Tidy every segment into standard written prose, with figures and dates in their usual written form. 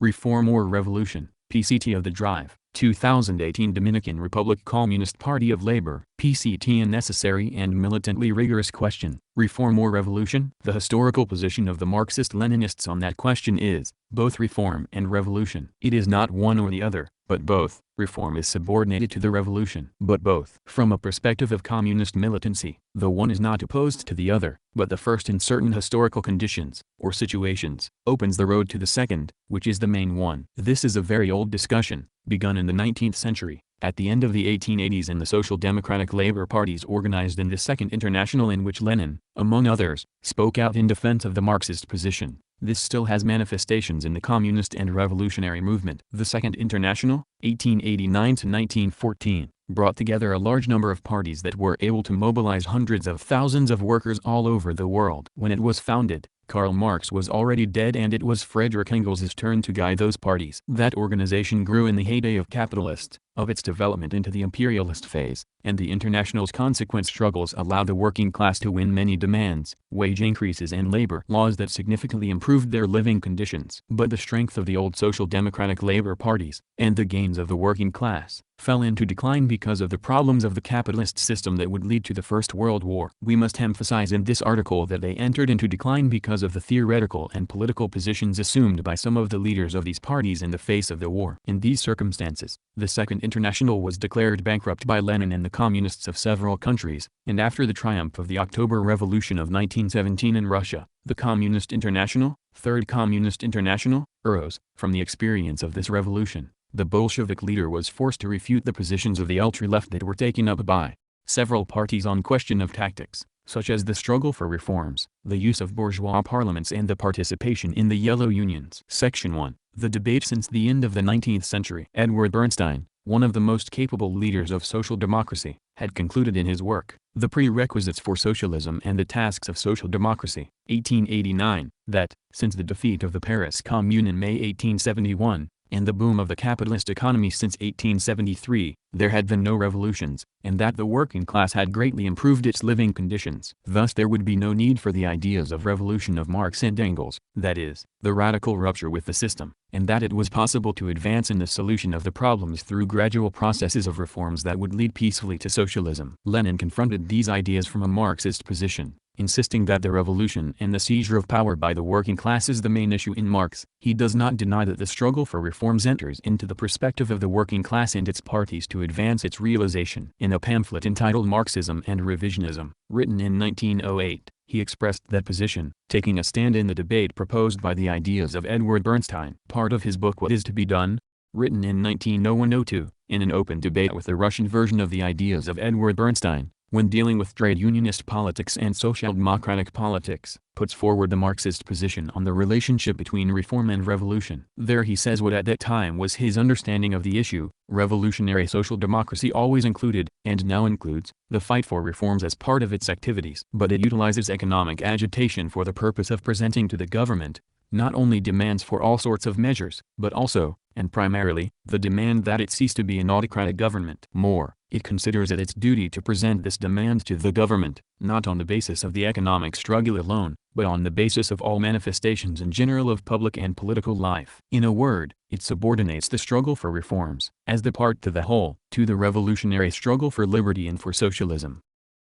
Reform or Revolution, PCT of the Drive, 2018 Dominican Republic Communist Party of Labor, PCT a necessary and militantly rigorous question. Reform or revolution? The historical position of the Marxist-Leninists on that question is, both reform and revolution. It is not one or the other, but both. Reform is subordinated to the revolution, but both. From a perspective of communist militancy, the one is not opposed to the other, but the first in certain historical conditions, or situations, opens the road to the second, which is the main one. This is a very old discussion, begun in the 19th century. At the end of the 1880s and the Social Democratic Labor parties organized in the Second International in which Lenin, among others, spoke out in defense of the Marxist position. This still has manifestations in the communist and revolutionary movement. The Second International, 1889–1914, brought together a large number of parties that were able to mobilize hundreds of thousands of workers all over the world. When it was founded, Karl Marx was already dead and it was Friedrich Engels' turn to guide those parties. That organization grew in the heyday of capitalists, of its development into the imperialist phase, and the International's consequent struggles allowed the working class to win many demands, wage increases and labor laws that significantly improved their living conditions. But the strength of the old Social Democratic Labor parties, and the gains of the working class, fell into decline because of the problems of the capitalist system that would lead to the First World War. We must emphasize in this article that they entered into decline because of the theoretical and political positions assumed by some of the leaders of these parties in the face of the war. In these circumstances, the Second International was declared bankrupt by Lenin and the communists of several countries, and after the triumph of the October Revolution of 1917 in Russia, the Communist International, Third Communist International, arose from the experience of this revolution. The Bolshevik leader was forced to refute the positions of the ultra-left that were taken up by several parties on question of tactics, such as the struggle for reforms, the use of bourgeois parliaments and the participation in the Yellow Unions. Section 1. The debate since the end of the 19th century. Edward Bernstein, one of the most capable leaders of social democracy, had concluded in his work, The Prerequisites for Socialism and the Tasks of Social Democracy, 1889, that, since the defeat of the Paris Commune in May 1871, and the boom of the capitalist economy since 1873, there had been no revolutions, and that the working class had greatly improved its living conditions. Thus there would be no need for the ideas of revolution of Marx and Engels, that is, the radical rupture with the system, and that it was possible to advance in the solution of the problems through gradual processes of reforms that would lead peacefully to socialism. Lenin confronted these ideas from a Marxist position, insisting that the revolution and the seizure of power by the working class is the main issue in Marx. He does not deny that the struggle for reforms enters into the perspective of the working class and its parties to advance its realization. In a pamphlet entitled Marxism and Revisionism, written in 1908, he expressed that position, taking a stand in the debate proposed by the ideas of Edward Bernstein. Part of his book What is to be Done, written in 1901–02, in an open debate with the Russian version of the ideas of Edward Bernstein, when dealing with trade unionist politics and social democratic politics, puts forward the Marxist position on the relationship between reform and revolution. There he says what at that time was his understanding of the issue: revolutionary social democracy always included, and now includes, the fight for reforms as part of its activities. But it utilizes economic agitation for the purpose of presenting to the government, not only demands for all sorts of measures, but also, and primarily, the demand that it cease to be an autocratic government. More, it considers it its duty to present this demand to the government, not on the basis of the economic struggle alone, but on the basis of all manifestations in general of public and political life. In a word, it subordinates the struggle for reforms, as the part to the whole, to the revolutionary struggle for liberty and for socialism.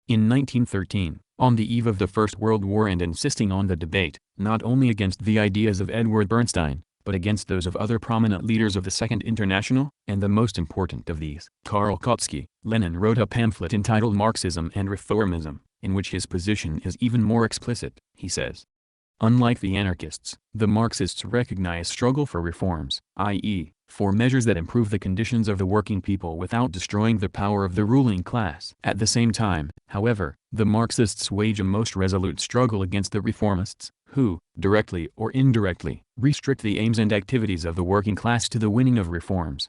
In 1913, on the eve of the First World War and insisting on the debate, not only against the ideas of Edward Bernstein, but against those of other prominent leaders of the Second International, and the most important of these, Karl Kautsky, Lenin wrote a pamphlet entitled Marxism and Reformism, in which his position is even more explicit. He says, unlike the anarchists, the Marxists recognize struggle for reforms, i.e., for measures that improve the conditions of the working people without destroying the power of the ruling class. At the same time, however, the Marxists wage a most resolute struggle against the reformists, who, directly or indirectly, restrict the aims and activities of the working class to the winning of reforms.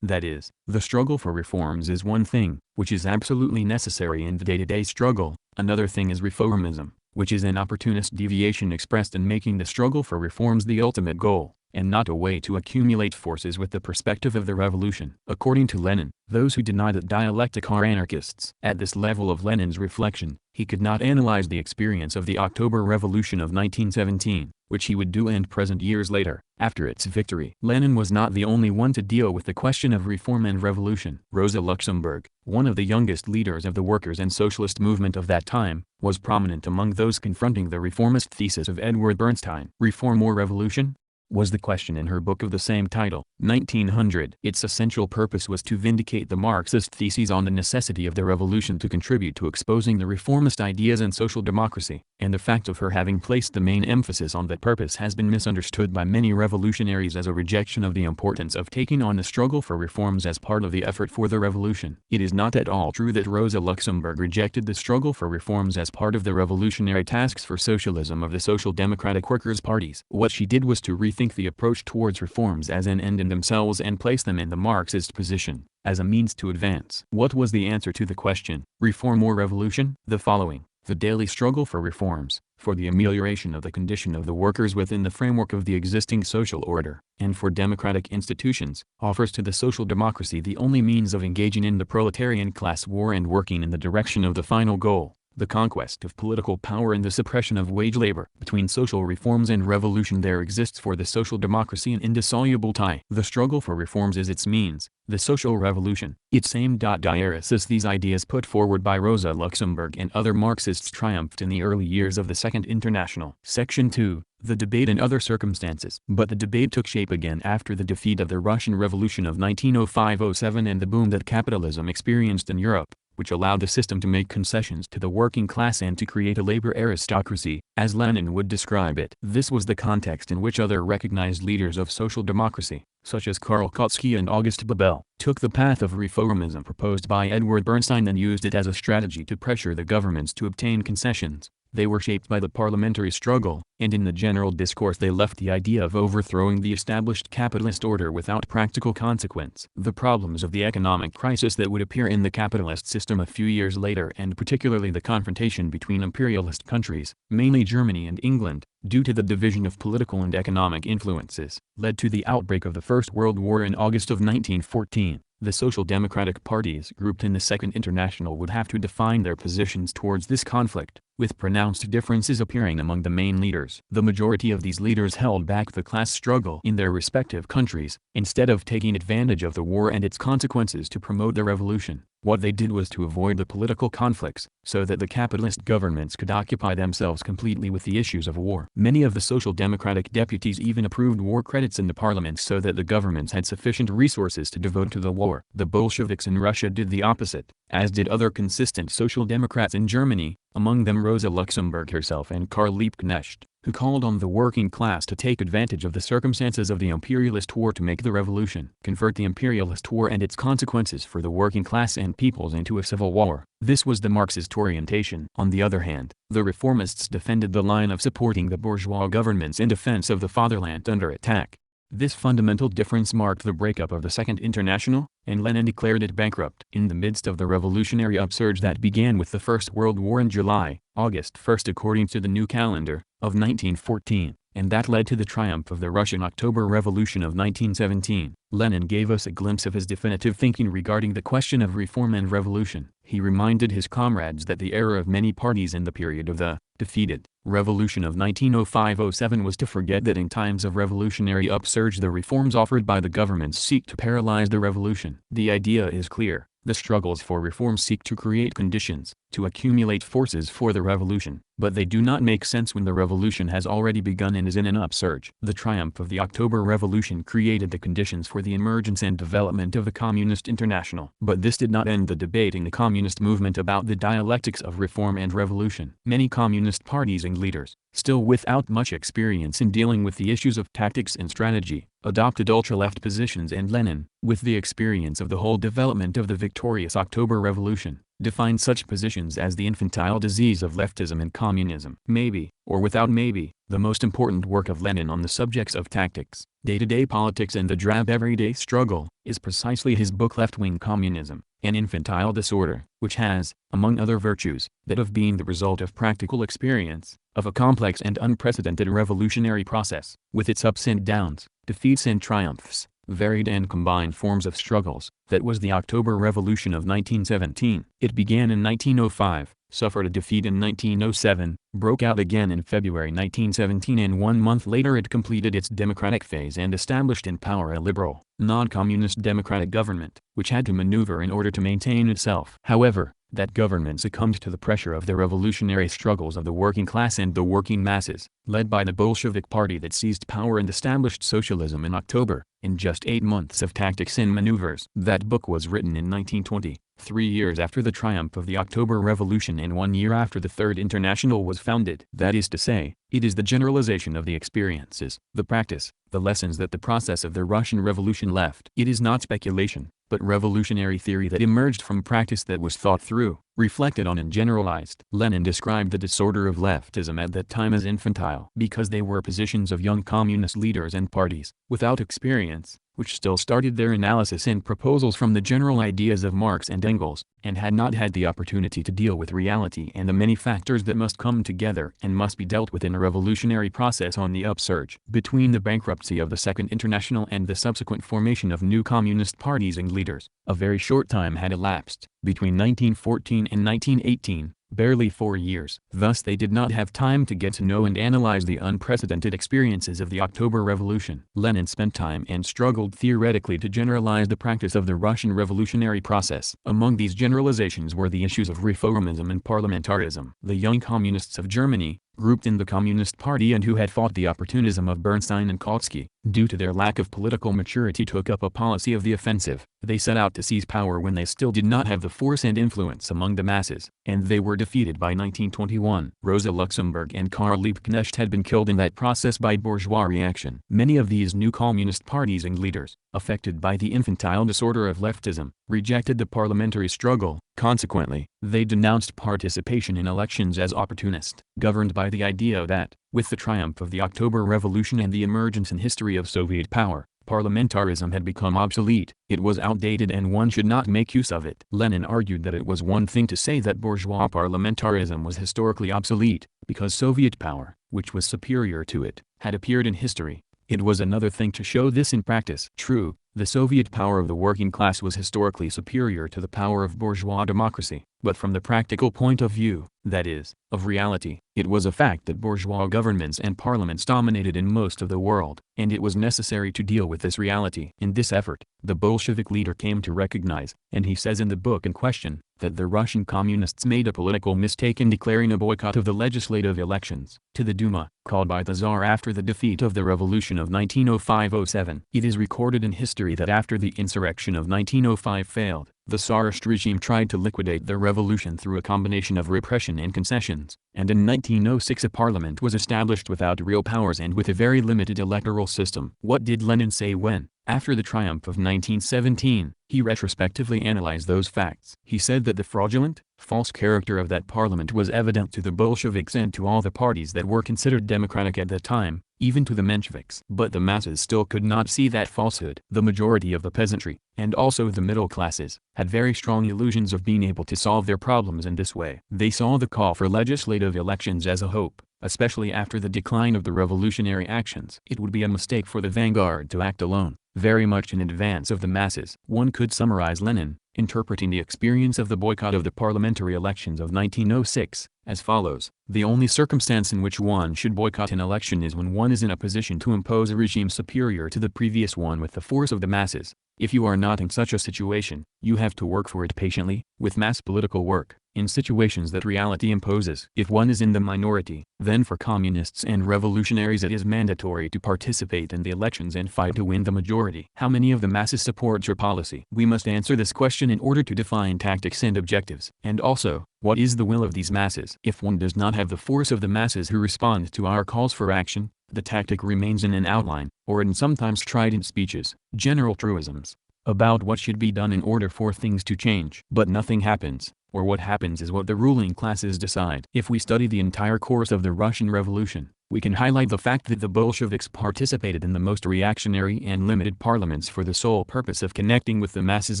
That is, the struggle for reforms is one thing, which is absolutely necessary in the day-to-day struggle; another thing is reformism, which is an opportunist deviation expressed in making the struggle for reforms the ultimate goal, and not a way to accumulate forces with the perspective of the revolution. According to Lenin, those who deny that dialectic are anarchists. At this level of Lenin's reflection, he could not analyze the experience of the October Revolution of 1917, which he would do and present years later, after its victory. Lenin was not the only one to deal with the question of reform and revolution. Rosa Luxemburg, one of the youngest leaders of the workers' and socialist movement of that time, was prominent among those confronting the reformist thesis of Edward Bernstein. Reform or revolution? Was the question in her book of the same title, 1900. Its essential purpose was to vindicate the Marxist theses on the necessity of the revolution to contribute to exposing the reformist ideas and social democracy, and the fact of her having placed the main emphasis on that purpose has been misunderstood by many revolutionaries as a rejection of the importance of taking on the struggle for reforms as part of the effort for the revolution. It is not at all true that Rosa Luxemburg rejected the struggle for reforms as part of the revolutionary tasks for socialism of the Social Democratic Workers' Parties. What she did was to rethink the approach towards reforms as an end in themselves and place them in the Marxist position, as a means to advance. What was the answer to the question, reform or revolution? The following: the daily struggle for reforms, for the amelioration of the condition of the workers within the framework of the existing social order, and for democratic institutions, offers to the social democracy the only means of engaging in the proletarian class war and working in the direction of the final goal, the conquest of political power and the suppression of wage labor. Between social reforms and revolution there exists for the social democracy an indissoluble tie. The struggle for reforms is its means, the social revolution, its aim. As these ideas put forward by Rosa Luxemburg and other Marxists triumphed in the early years of the Second International. Section 2. The debate and other circumstances. But the debate took shape again after the defeat of the Russian Revolution of 1905–07 and the boom that capitalism experienced in Europe, which allowed the system to make concessions to the working class and to create a labor aristocracy, as Lenin would describe it. This was the context in which other recognized leaders of social democracy, such as Karl Kautsky and August Bebel, took the path of reformism proposed by Edward Bernstein and used it as a strategy to pressure the governments to obtain concessions. They were shaped by the parliamentary struggle, and in the general discourse they left the idea of overthrowing the established capitalist order without practical consequence. The problems of the economic crisis that would appear in the capitalist system a few years later, and particularly the confrontation between imperialist countries, mainly Germany and England, due to the division of political and economic influences, led to the outbreak of the First World War in August of 1914. The Social Democratic parties grouped in the Second International would have to define their positions towards this conflict, with pronounced differences appearing among the main leaders. The majority of these leaders held back the class struggle in their respective countries, instead of taking advantage of the war and its consequences to promote the revolution. What they did was to avoid the political conflicts, so that the capitalist governments could occupy themselves completely with the issues of war. Many of the Social Democratic deputies even approved war credits in the parliament so that the governments had sufficient resources to devote to the war. The Bolsheviks in Russia did the opposite, as did other consistent Social Democrats in Germany, among them Rosa Luxemburg herself and Karl Liebknecht, who called on the working class to take advantage of the circumstances of the imperialist war to make the revolution, convert the imperialist war and its consequences for the working class and peoples into a civil war. This was the Marxist orientation. On the other hand, the reformists defended the line of supporting the bourgeois governments in defense of the fatherland under attack. This fundamental difference marked the breakup of the Second International, and Lenin declared it bankrupt. In the midst of the revolutionary upsurge that began with the First World War in July, August 1st according to the new calendar, of 1914, and that led to the triumph of the Russian October Revolution of 1917, Lenin gave us a glimpse of his definitive thinking regarding the question of reform and revolution. He reminded his comrades that the error of many parties in the period of the defeated revolution of 1905–07 was to forget that in times of revolutionary upsurge the reforms offered by the governments seek to paralyze the revolution. The idea is clear. The struggles for reform seek to create conditions, to accumulate forces for the revolution, but they do not make sense when the revolution has already begun and is in an upsurge. The triumph of the October Revolution created the conditions for the emergence and development of the Communist International. But this did not end the debate in the communist movement about the dialectics of reform and revolution. Many communist parties and leaders, still without much experience in dealing with the issues of tactics and strategy, adopted ultra-left positions, and Lenin, with the experience of the whole development of the victorious October Revolution, defined such positions as the infantile disease of leftism and communism. Maybe, or without maybe, the most important work of Lenin on the subjects of tactics, day-to-day politics and the drab everyday struggle, is precisely his book Left-Wing Communism, an Infantile Disorder, which has, among other virtues, that of being the result of practical experience, of a complex and unprecedented revolutionary process, with its ups and downs, defeats and triumphs, varied and combined forms of struggles. That was the October Revolution of 1917. It began in 1905, suffered a defeat in 1907, broke out again in February 1917, and 1 month later it completed its democratic phase and established in power a liberal, non-communist democratic government, which had to maneuver in order to maintain itself. However, that government succumbed to the pressure of the revolutionary struggles of the working class and the working masses, led by the Bolshevik Party that seized power and established socialism in October, in just 8 months of tactics and maneuvers. That book was written in 1920, 3 years after the triumph of the October Revolution and 1 year after the Third International was founded. That is to say, it is the generalization of the experiences, the practice, the lessons that the process of the Russian Revolution left. It is not speculation, but revolutionary theory that emerged from practice that was thought through, reflected on and generalized. Lenin described the disorder of leftism at that time as infantile because they were positions of young communist leaders and parties, without experience, which still started their analysis and proposals from the general ideas of Marx and Engels, and had not had the opportunity to deal with reality and the many factors that must come together and must be dealt with in a revolutionary process on the upsurge. Between the bankruptcy of the Second International and the subsequent formation of new communist parties and leaders, a very short time had elapsed, between 1914 and 1918. Barely 4 years. Thus they did not have time to get to know and analyze the unprecedented experiences of the October Revolution. Lenin spent time and struggled theoretically to generalize the practice of the Russian revolutionary process. Among these generalizations were the issues of reformism and parliamentarism. The young communists of Germany, grouped in the Communist Party and who had fought the opportunism of Bernstein and Kautsky, due to their lack of political maturity, took up a policy of the offensive. They set out to seize power when they still did not have the force and influence among the masses, and they were defeated by 1921. Rosa Luxemburg and Karl Liebknecht had been killed in that process by bourgeois reaction. Many of these new communist parties and leaders, affected by the infantile disorder of leftism, rejected the parliamentary struggle. Consequently, they denounced participation in elections as opportunist. Governed by the idea that, with the triumph of the October Revolution and the emergence in history of Soviet power, parliamentarism had become obsolete, it was outdated and one should not make use of it. Lenin argued that it was one thing to say that bourgeois parliamentarism was historically obsolete, because Soviet power, which was superior to it, had appeared in history. It was another thing to show this in practice. True, the Soviet power of the working class was historically superior to the power of bourgeois democracy, but from the practical point of view, that is, of reality, it was a fact that bourgeois governments and parliaments dominated in most of the world, and it was necessary to deal with this reality. In this effort, the Bolshevik leader came to recognize, and he says in the book in question, that the Russian communists made a political mistake in declaring a boycott of the legislative elections to the Duma, called by the Tsar after the defeat of the revolution of 1905-07. It is recorded in history that after the insurrection of 1905 failed, the Tsarist regime tried to liquidate the revolution through a combination of repression and concessions, and in 1906 a parliament was established without real powers and with a very limited electoral system. What did Lenin say when, after the triumph of 1917, he retrospectively analyzed those facts? He said that the fraudulent, false character of that parliament was evident to the Bolsheviks and to all the parties that were considered democratic at that time, even to the Mensheviks. But the masses still could not see that falsehood. The majority of the peasantry, and also the middle classes, had very strong illusions of being able to solve their problems in this way. They saw the call for legislative elections as a hope, especially after the decline of the revolutionary actions. It would be a mistake for the vanguard to act alone, very much in advance of the masses. One could summarize Lenin, interpreting the experience of the boycott of the parliamentary elections of 1906, as follows: the only circumstance in which one should boycott an election is when one is in a position to impose a regime superior to the previous one with the force of the masses. If you are not in such a situation, you have to work for it patiently, with mass political work, in situations that reality imposes. If one is in the minority, then for communists and revolutionaries it is mandatory to participate in the elections and fight to win the majority. How many of the masses support your policy? We must answer this question in order to define tactics and objectives. And also, what is the will of these masses? If one does not have the force of the masses who respond to our calls for action, the tactic remains in an outline, or in sometimes strident speeches, general truisms, about what should be done in order for things to change. But nothing happens, or what happens is what the ruling classes decide. If we study the entire course of the Russian Revolution, we can highlight the fact that the Bolsheviks participated in the most reactionary and limited parliaments for the sole purpose of connecting with the masses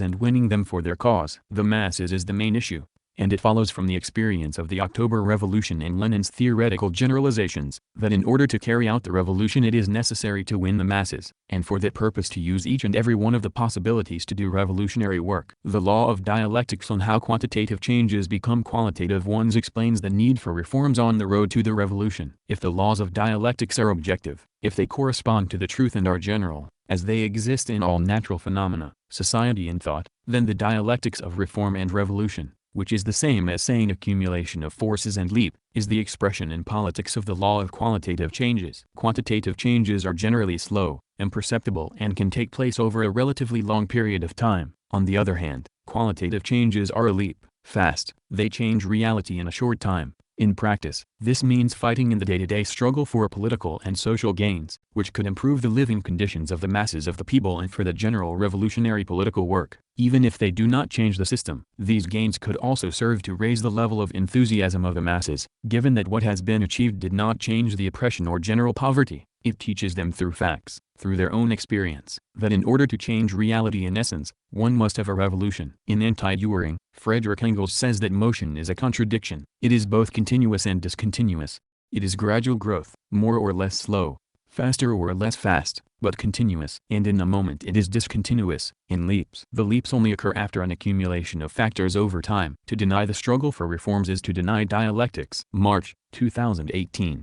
and winning them for their cause. The masses is the main issue. and it follows from the experience of the October Revolution and Lenin's theoretical generalizations, that in order to carry out the revolution it is necessary to win the masses, and for that purpose to use each and every one of the possibilities to do revolutionary work. The law of dialectics on how quantitative changes become qualitative ones explains the need for reforms on the road to the revolution. If the laws of dialectics are objective, if they correspond to the truth and are general, as they exist in all natural phenomena, society and thought, then the dialectics of reform and revolution, which is the same as saying accumulation of forces and leap, is the expression in politics of the law of qualitative changes. Quantitative changes are generally slow, imperceptible and can take place over a relatively long period of time. On the other hand, qualitative changes are a leap, fast. They change reality in a short time. In practice, this means fighting in the day-to-day struggle for political and social gains, which could improve the living conditions of the masses of the people and for the general revolutionary political work. Even if they do not change the system, these gains could also serve to raise the level of enthusiasm of the masses. Given that what has been achieved did not change the oppression or general poverty, it teaches them through facts, through their own experience, that in order to change reality in essence, one must have a revolution. In Anti-During, Friedrich Engels says that motion is a contradiction. It is both continuous and discontinuous. It is gradual growth, more or less slow, faster or less fast, but continuous. And in a moment it is discontinuous, in leaps. The leaps only occur after an accumulation of factors over time. To deny the struggle for reforms is to deny dialectics. March, 2018.